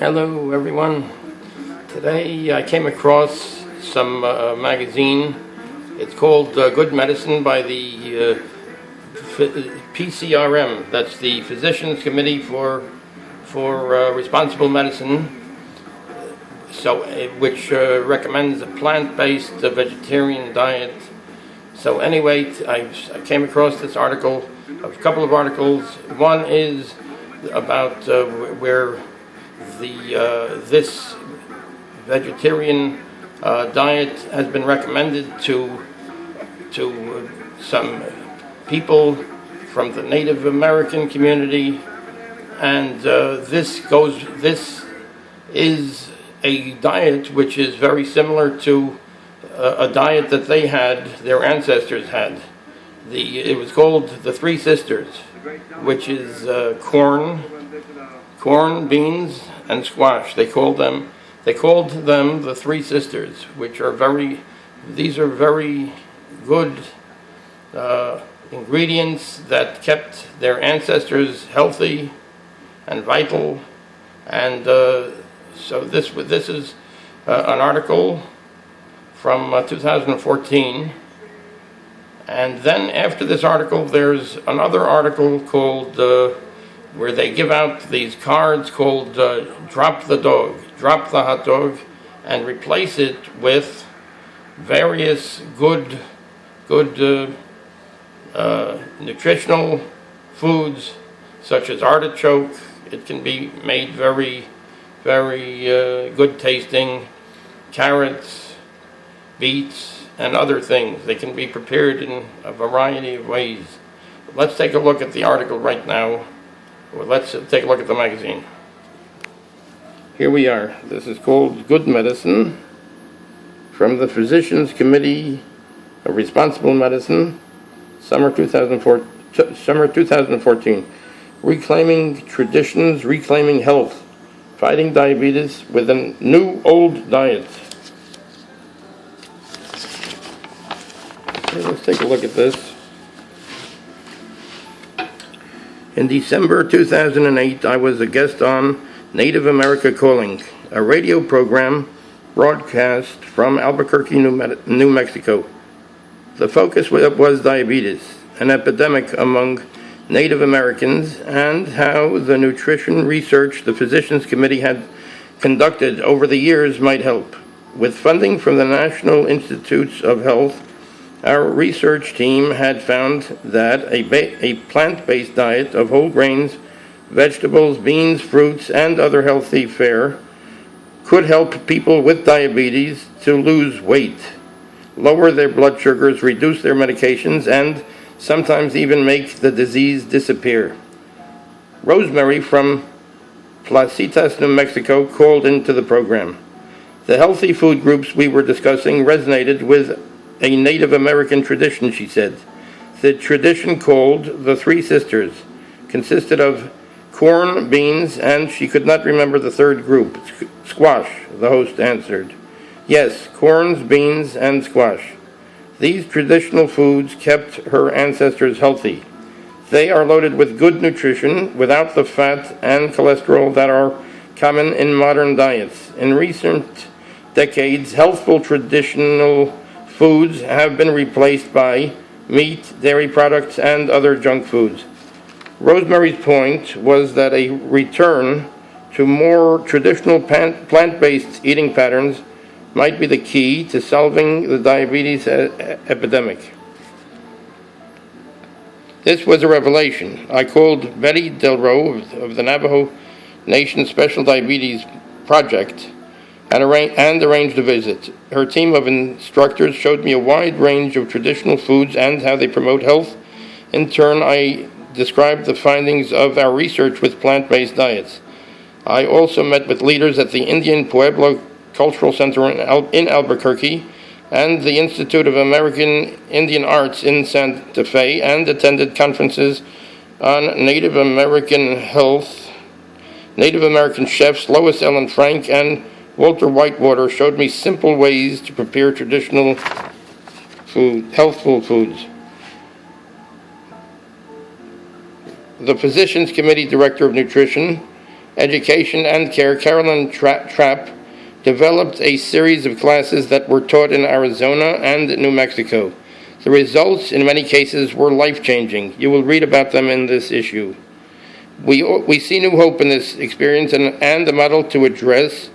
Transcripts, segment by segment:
Hello everyone. Today I came across some magazine. It's called Good Medicine by the PCRM. That's the Physicians Committee for Responsible Medicine. So, which recommends a plant-based vegetarian diet. So anyway, I came across this article, a couple of articles. One is about where this vegetarian diet has been recommended to some people from the Native American community, and this is a diet which is very similar to a diet that they had, their ancestors had. It was called the Three Sisters, which is corn, beans, and squash. They called them the Three Sisters, which are very good ingredients that kept their ancestors healthy and vital. And so this is an article from 2014. And then after this article, there's another article called where they give out these cards called Drop the Hot Dog, and replace it with various good nutritional foods, such as artichoke. It can be made very good tasting, carrots, beets, and other things. They can be prepared in a variety of ways. Let's take a look at the article right now. Well, let's take a look at the magazine. Here we are. This is called Good Medicine from the Physicians Committee of Responsible Medicine, summer 2014. Reclaiming traditions, reclaiming health, fighting diabetes with a new old diet. Okay, let's take a look at this. In December 2008, I was a guest on Native America Calling, a radio program broadcast from Albuquerque, New Mexico. The focus was diabetes, an epidemic among Native Americans, and how the nutrition research the Physicians Committee had conducted over the years might help. With funding from the National Institutes of Health, our research team had found that a plant-based diet of whole grains, vegetables, beans, fruits, and other healthy fare could help people with diabetes to lose weight, lower their blood sugars, reduce their medications, and sometimes even make the disease disappear. Rosemary from Placitas, New Mexico, called into the program. The healthy food groups we were discussing resonated with a Native American tradition, she said. The tradition, called the Three Sisters, consisted of corn, beans, and she could not remember the third group. Squash, the host answered. Yes, corns, beans, and squash. These traditional foods kept her ancestors healthy. They are loaded with good nutrition without the fat and cholesterol that are common in modern diets. In recent decades, healthful traditional foods have been replaced by meat, dairy products, and other junk foods. Rosemary's point was that a return to more traditional plant-based eating patterns might be the key to solving the diabetes epidemic. This was a revelation. I called Betty Delro of the Navajo Nation Special Diabetes Project and arranged a visit. Her team of instructors showed me a wide range of traditional foods and how they promote health. In turn, I described the findings of our research with plant-based diets. I also met with leaders at the Indian Pueblo Cultural Center in Albuquerque and the Institute of American Indian Arts in Santa Fe, and attended conferences on Native American health. Native American chefs Lois Ellen Frank and Walter Whitewater showed me simple ways to prepare traditional healthful foods. The Physicians Committee Director of Nutrition Education and Care, Carolyn Trapp, developed a series of classes that were taught in Arizona and New Mexico. The results, in many cases, were life-changing. You will read about them in this issue. We see new hope in this experience and a model to address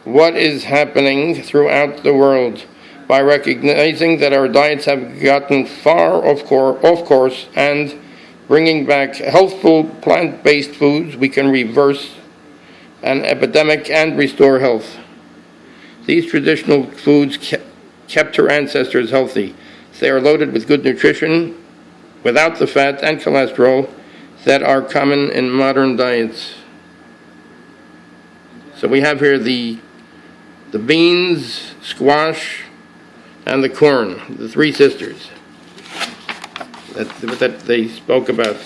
what is happening throughout the world by recognizing that our diets have gotten far off course and bringing back healthful plant-based foods. We can reverse an epidemic and restore health. These traditional foods kept our ancestors healthy. They are loaded with good nutrition without the fat and cholesterol that are common in modern diets. So we have here the beans, squash, and the corn, the three sisters that they spoke about.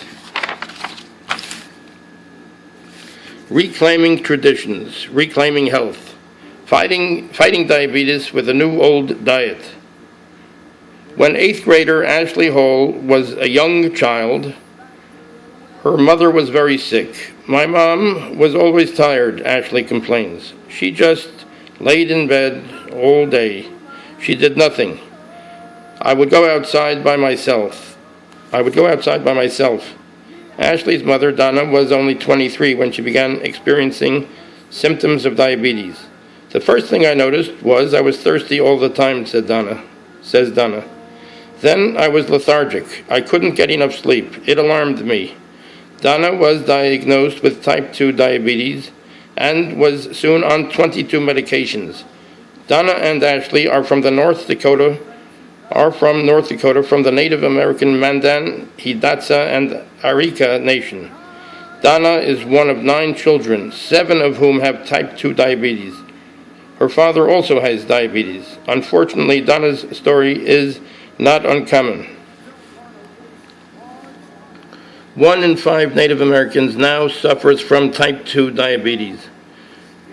Reclaiming traditions, reclaiming health, fighting diabetes with a new old diet. When 8th grader Ashley Hall was a young child, her mother was very sick. My mom was always tired, Ashley complains. She just laid in bed all day. She did nothing. I would go outside by myself. Ashley's mother, Donna, was only 23 when she began experiencing symptoms of diabetes. The first thing I noticed was I was thirsty all the time, says Donna. Then I was lethargic. I couldn't get enough sleep. It alarmed me. Donna was diagnosed with type 2 diabetes and was soon on 22 medications. Donna and Ashley are from North Dakota, from the Native American Mandan, Hidatsa, and Arika Nation. Donna is one of 9 children, 7 of whom have type 2 diabetes. Her father also has diabetes. Unfortunately, Donna's story is not uncommon. 1 in 5 Native Americans now suffers from type 2 diabetes.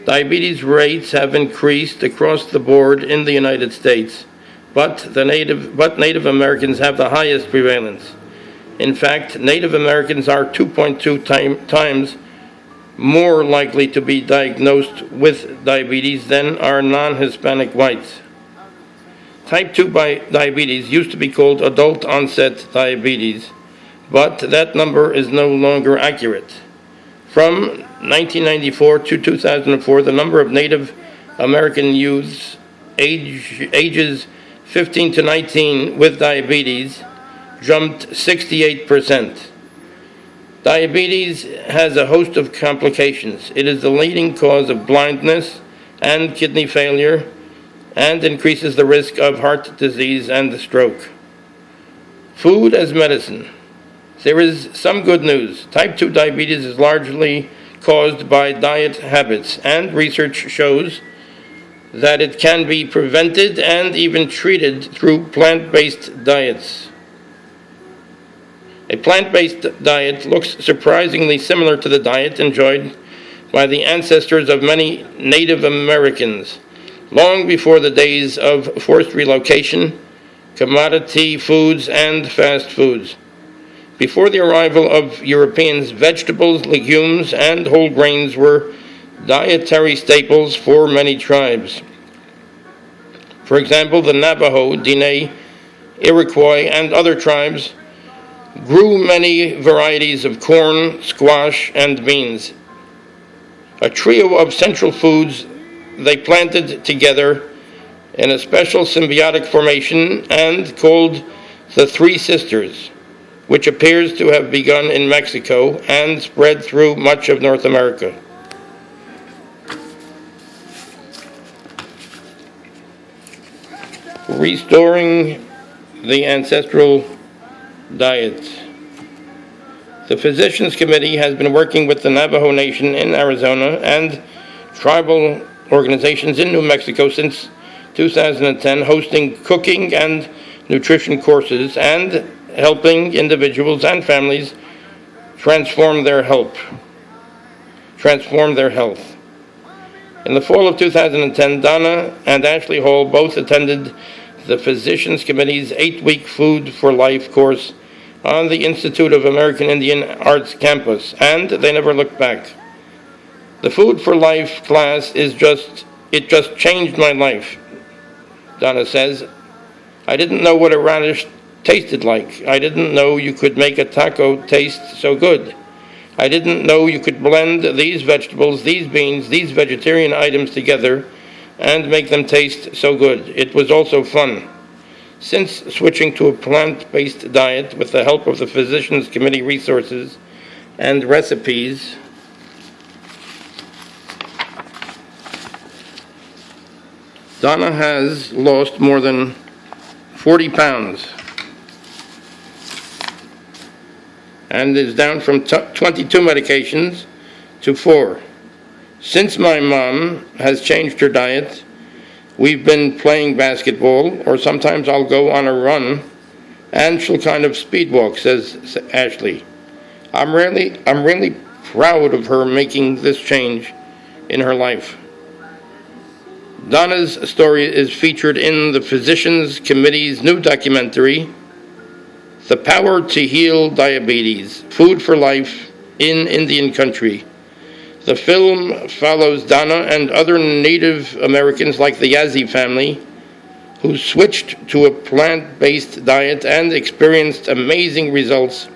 Diabetes rates have increased across the board in the United States, but Native Americans have the highest prevalence. In fact, Native Americans are 2.2 times more likely to be diagnosed with diabetes than are non-Hispanic whites. Type 2 diabetes used to be called adult-onset diabetes, but that number is no longer accurate. From 1994 to 2004, the number of Native American youths ages 15 to 19 with diabetes jumped 68%. Diabetes has a host of complications. It is the leading cause of blindness and kidney failure and increases the risk of heart disease and stroke. Food as medicine. There is some good news. Type 2 diabetes is largely caused by diet habits, and research shows that it can be prevented and even treated through plant-based diets. A plant-based diet looks surprisingly similar to the diet enjoyed by the ancestors of many Native Americans, long before the days of forced relocation, commodity foods, and fast foods. Before the arrival of Europeans, vegetables, legumes, and whole grains were dietary staples for many tribes. For example, the Navajo, Diné, Iroquois, and other tribes grew many varieties of corn, squash, and beans. A trio of central foods they planted together in a special symbiotic formation and called the Three Sisters, which appears to have begun in Mexico and spread through much of North America. Restoring the ancestral diet. The Physicians Committee has been working with the Navajo Nation in Arizona and tribal organizations in New Mexico since 2010, hosting cooking and nutrition courses and helping individuals and families transform their health. In the fall of 2010, Donna and Ashley Hall both attended the Physicians Committee's 8-week Food for Life course on the Institute of American Indian Arts campus, and they never looked back. The Food for Life class it just changed my life, Donna says. I didn't know what a radish tasted like. I didn't know you could make a taco taste so good. I didn't know you could blend these vegetables, these beans, these vegetarian items together and make them taste so good. It was also fun. Since switching to a plant-based diet with the help of the Physicians Committee resources and recipes, Donna has lost more than 40 pounds and is down from 22 medications to 4. Since my mom has changed her diet, we've been playing basketball, or sometimes I'll go on a run, and she'll kind of speed walk, says Ashley. I'm really proud of her making this change in her life. Donna's story is featured in the Physicians Committee's new documentary, The Power to Heal Diabetes, Food for Life in Indian Country. The film follows Donna and other Native Americans like the Yazzie family who switched to a plant-based diet and experienced amazing results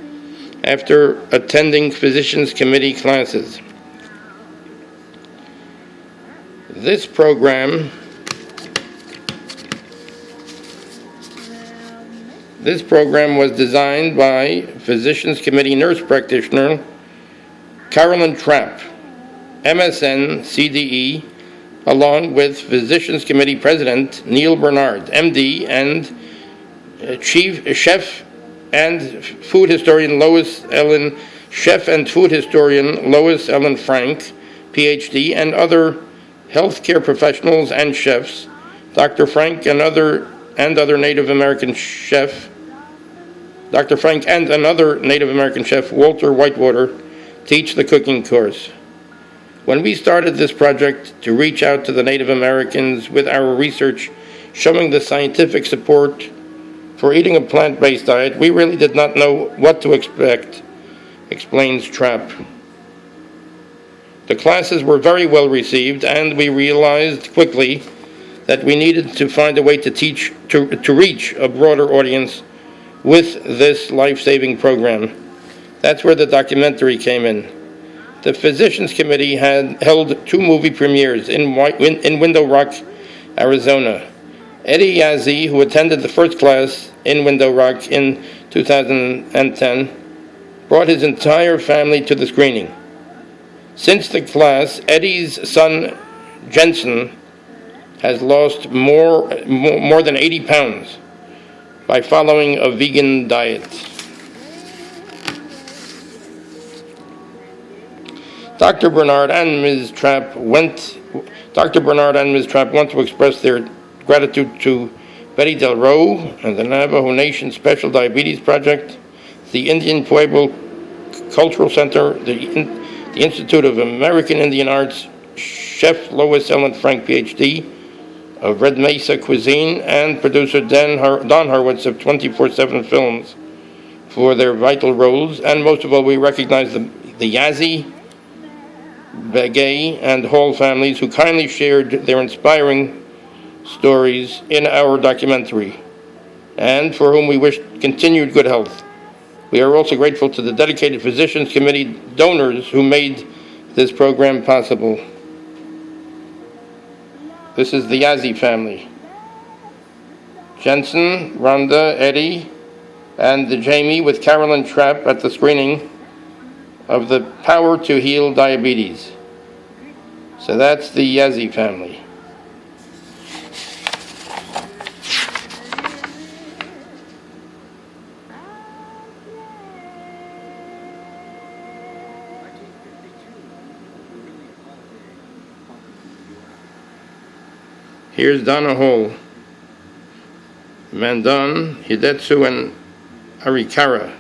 after attending Physicians Committee classes. This program was designed by Physicians Committee nurse practitioner Carolyn Trapp, MSN CDE, along with Physicians Committee President Neil Bernard, MD, and Chef and Food Historian Lois Ellen Frank, PhD, and other healthcare professionals and chefs. Dr. Frank and another Native American chef, Walter Whitewater, teach the cooking course. When we started this project to reach out to the Native Americans with our research showing the scientific support for eating a plant-based diet, we really did not know what to expect, explains Trapp. The classes were very well received, and we realized quickly that we needed to find a way to reach a broader audience with this life-saving program. That's where the documentary came in. The Physicians Committee had held 2 movie premieres in Window Rock, Arizona. Eddie Yazzie, who attended the first class in Window Rock in 2010, brought his entire family to the screening. Since the class, Eddie's son, Jensen, has lost more than 80 pounds by following a vegan diet. Dr. Bernard and Ms. Trapp want to express their gratitude to Betty Del Roe and the Navajo Nation Special Diabetes Project, the Indian Pueblo Cultural Center, the Institute of American Indian Arts, Chef Lois Ellen Frank, PhD, of Red Mesa Cuisine, and producer Don Horwitz of 24/7 Films for their vital roles. And most of all, we recognize the Yazzie, Begay, and Hall families who kindly shared their inspiring stories in our documentary, and for whom we wish continued good health. We are also grateful to the dedicated Physicians Committee donors who made this program possible. This is the Yazzie family. Jensen, Rhonda, Eddie, and Jamie with Carolyn Trapp at the screening of The Power to Heal Diabetes. So that's the Yazzie family. Here's Donna Hall, Mandan, Hidetsu, and Arikara.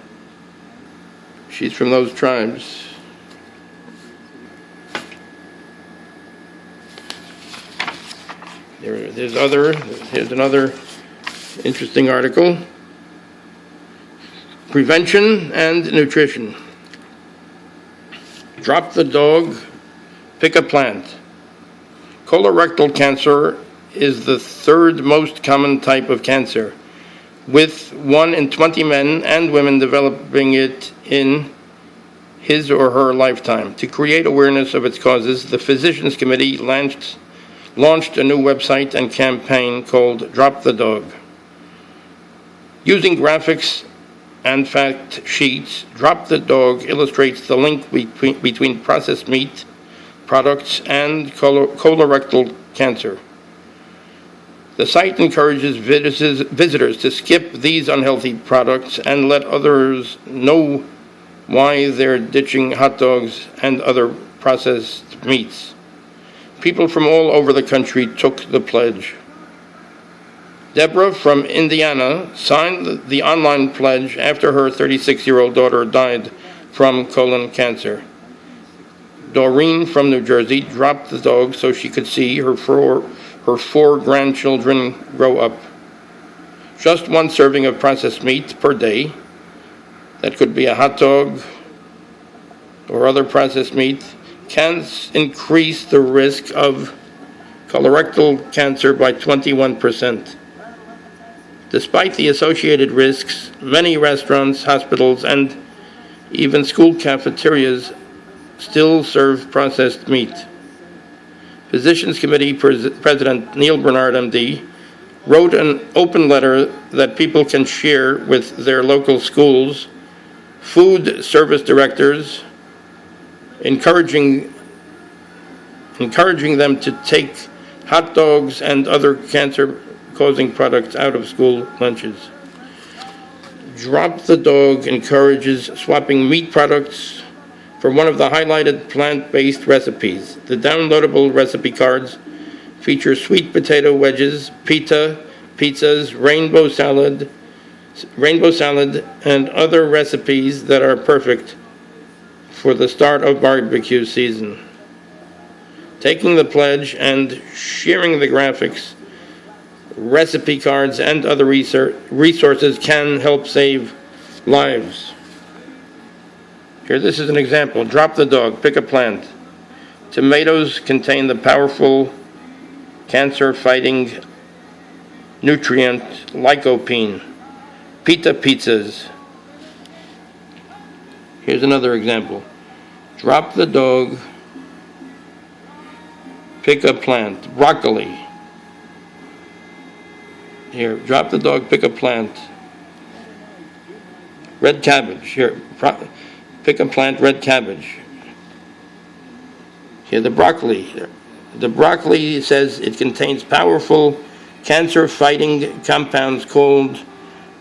She's from those tribes. Here's another interesting article. Prevention and nutrition. Drop the dog, pick a plant. Colorectal cancer is the third most common type of cancer, with 1 in 20 men and women developing it in his or her lifetime. To create awareness of its causes, the Physicians Committee launched a new website and campaign called Drop the Dog. Using graphics and fact sheets, Drop the Dog illustrates the link between processed meat products and colorectal cancer. The site encourages visitors to skip these unhealthy products and let others know why they're ditching hot dogs and other processed meats. People from all over the country took the pledge. Deborah from Indiana signed the online pledge after her 36-year-old daughter died from colon cancer. Doreen from New Jersey dropped the dog so she could see her four grandchildren grow up. Just 1 serving of processed meat per day, that could be a hot dog or other processed meat, can increase the risk of colorectal cancer by 21%. Despite the associated risks, many restaurants, hospitals, and even school cafeterias still serve processed meat. Physicians Committee President Neil Bernard, MD, wrote an open letter that people can share with their local schools, food service directors, encouraging them to take hot dogs and other cancer-causing products out of school lunches. Drop the Dog encourages swapping meat products for one of the highlighted plant-based recipes. The downloadable recipe cards feature sweet potato wedges, pita, pizzas, rainbow salad, and other recipes that are perfect for the start of barbecue season. Taking the pledge and sharing the graphics, recipe cards, and other resources can help save lives. Here, this is an example. Drop the Dog, pick a plant. Tomatoes contain the powerful cancer-fighting nutrient lycopene. Pita pizzas. Here's another example. Drop the Dog, pick a plant. Broccoli. Here, drop the dog, pick a plant. Red cabbage. Here, pick a plant, red cabbage. Here, the broccoli. The broccoli says it contains powerful cancer-fighting compounds called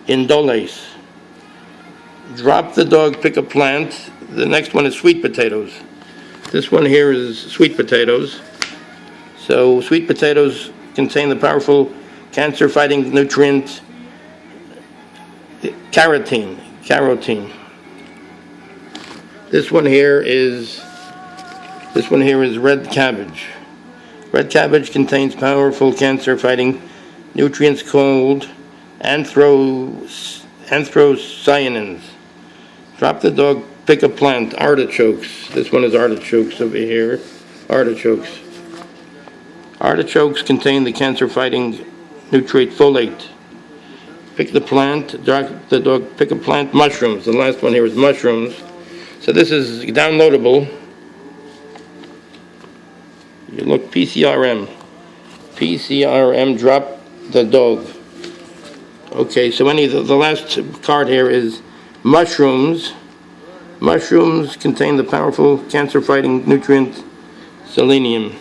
indolase. Drop the dog, pick a plant. The next one is sweet potatoes. This one here is sweet potatoes. So sweet potatoes contain the powerful cancer-fighting nutrient carotene. This one here is red cabbage. Red cabbage contains powerful cancer-fighting nutrients called anthocyanins. Drop the dog, pick a plant. Artichokes. This one is artichokes over here. Artichokes. Artichokes contain the cancer-fighting nutrient folate. Pick the plant. Drop the dog, pick a plant. Mushrooms. The last one here is mushrooms. So this is downloadable. You look, PCRM. PCRM, drop the dog. Okay, so the last card here is mushrooms. Mushrooms contain the powerful cancer-fighting nutrient selenium.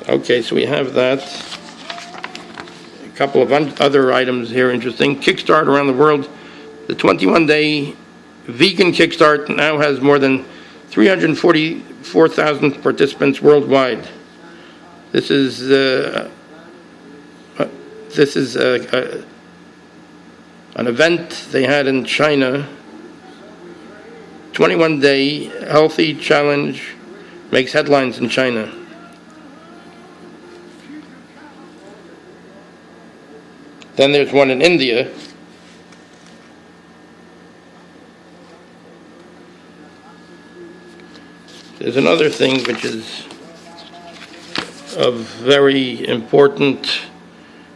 Okay, so we have that. A couple of other items here interesting. Kickstart around the world. The 21-day vegan Kickstart now has more than 344,000 participants worldwide. This is an event they had in China. 21-day healthy challenge makes headlines in China. Then there's one in India. There's another thing which is of very important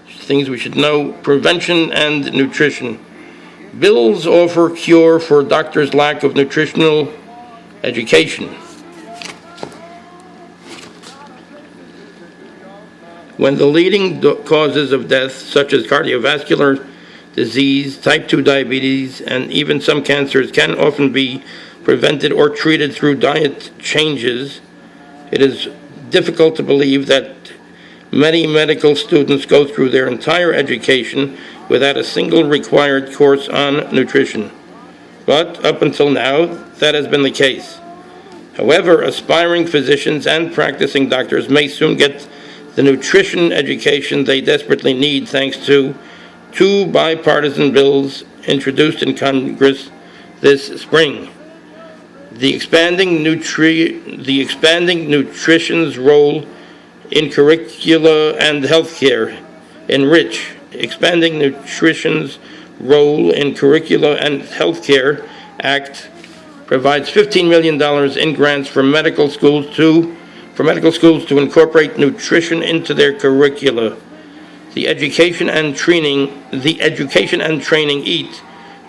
things we should know: prevention and nutrition. Bills offer cure for doctors' lack of nutritional education. When the leading causes of death, such as cardiovascular disease, type 2 diabetes, and even some cancers, can often be prevented or treated through diet changes, it is difficult to believe that many medical students go through their entire education without a single required course on nutrition. But up until now, that has been the case. However, aspiring physicians and practicing doctors may soon get the nutrition education they desperately need thanks to two bipartisan bills introduced in Congress this spring. The expanding nutrition's role in curricula and healthcare, expanding nutrition's role in curricula and healthcare Act provides $15 million in grants for medical schools to incorporate nutrition into their curricula. The Education and Training Eat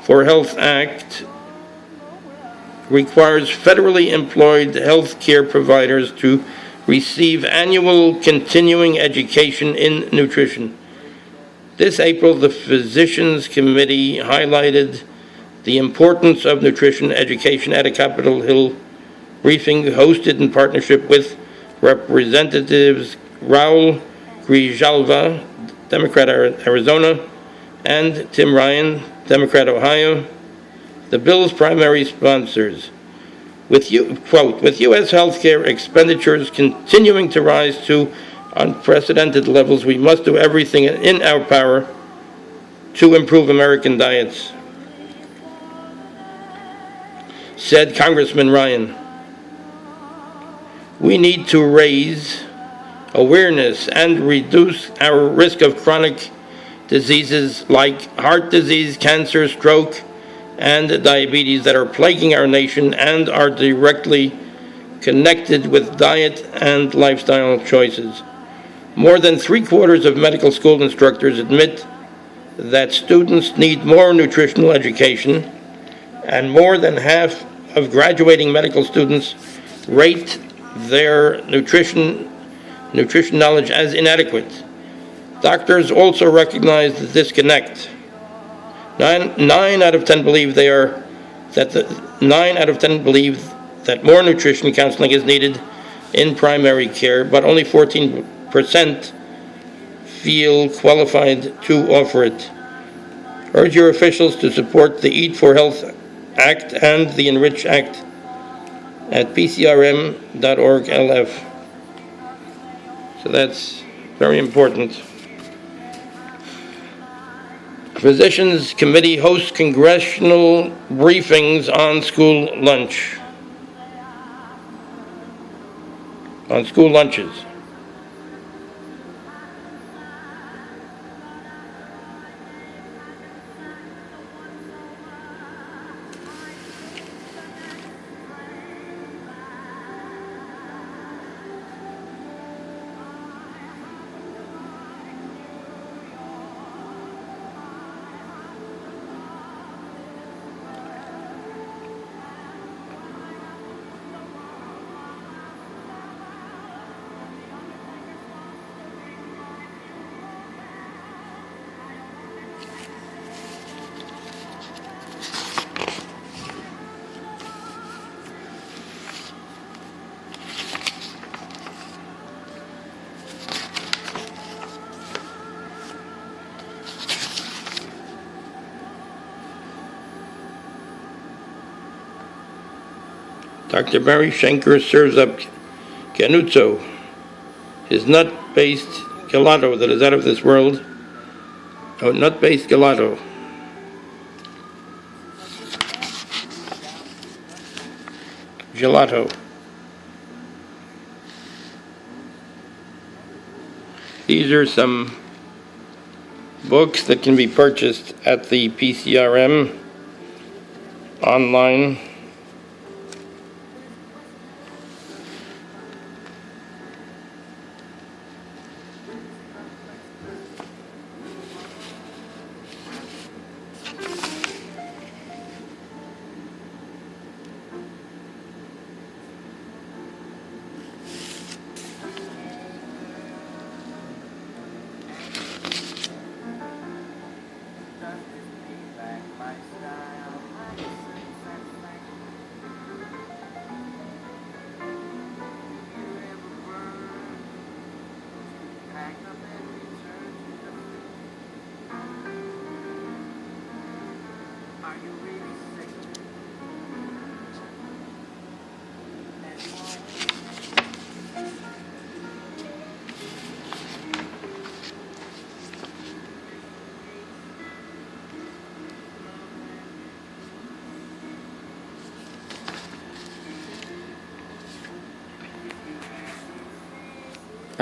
for Health Act requires federally employed health care providers to receive annual continuing education in nutrition. This April, the Physicians Committee highlighted the importance of nutrition education at a Capitol Hill briefing hosted in partnership with Representatives Raul Grijalva, Democrat Arizona, and Tim Ryan, Democrat Ohio, the bill's primary sponsors. With U.S. healthcare expenditures continuing to rise to unprecedented levels, we must do everything in our power to improve American diets, said Congressman Ryan. We need to raise awareness and reduce our risk of chronic diseases like heart disease, cancer, stroke, and diabetes that are plaguing our nation and are directly connected with diet and lifestyle choices. More than 3/4 of medical school instructors admit that students need more nutritional education, and more than half of graduating medical students rate their nutrition knowledge as inadequate. Doctors also recognize the disconnect. 9 out of 10 believe that more nutrition counseling is needed in primary care, but only 14% feel qualified to offer it. Urge your officials to support the Eat for Health Act and the Enrich Act at PCRM.org/LF. So that's very important. Physicians Committee hosts congressional briefings on school lunches. Dr. Barry Schenker serves up Canuzzo, his nut-based gelato that is out of this world. Nut-based gelato. Gelato. These are some books that can be purchased at the PCRM online.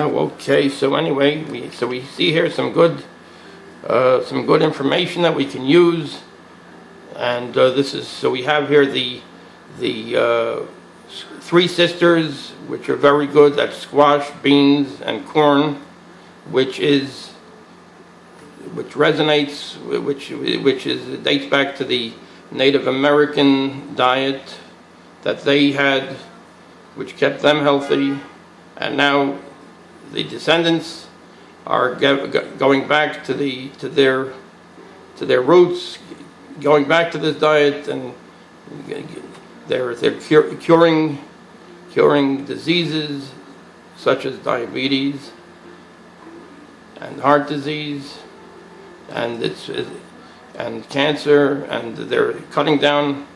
Oh, okay. So anyway, we see here some good information that we can use, and this is so we have here the Three Sisters, which are very good. That's squash, beans, and corn, which resonates, it dates back to the Native American diet that they had, which kept them healthy, and now the descendants are going back to their roots, going back to this diet, and they're curing diseases such as diabetes and heart disease and cancer, and they're cutting down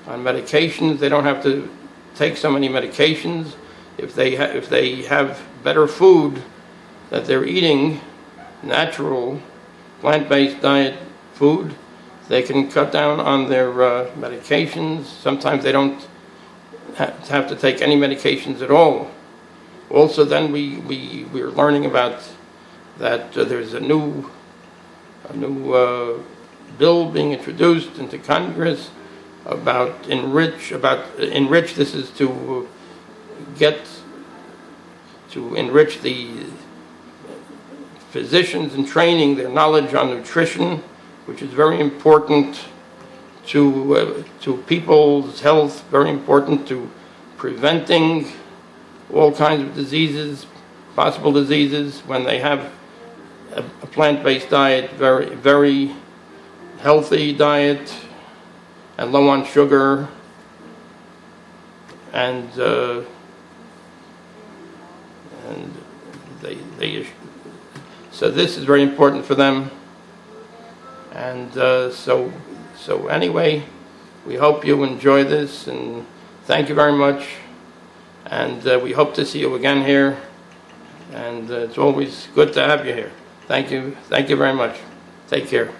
on medications. They don't have to take so many medications. If they have better food that they're eating, natural, plant-based diet food, they can cut down on their medications. Sometimes they don't have to take any medications at all. Also, then we're learning about that there's a new bill being introduced into Congress about enrich. This is to enrich the physicians in training their knowledge on nutrition, which is very important to people's health, very important to preventing all kinds of diseases, possible diseases, when they have a plant-based diet, very, very healthy diet, and low on sugar, and so this is very important for them. And so anyway, we hope you enjoy this, and thank you very much, and we hope to see you again here, and it's always good to have you here. Thank you very much. Take care.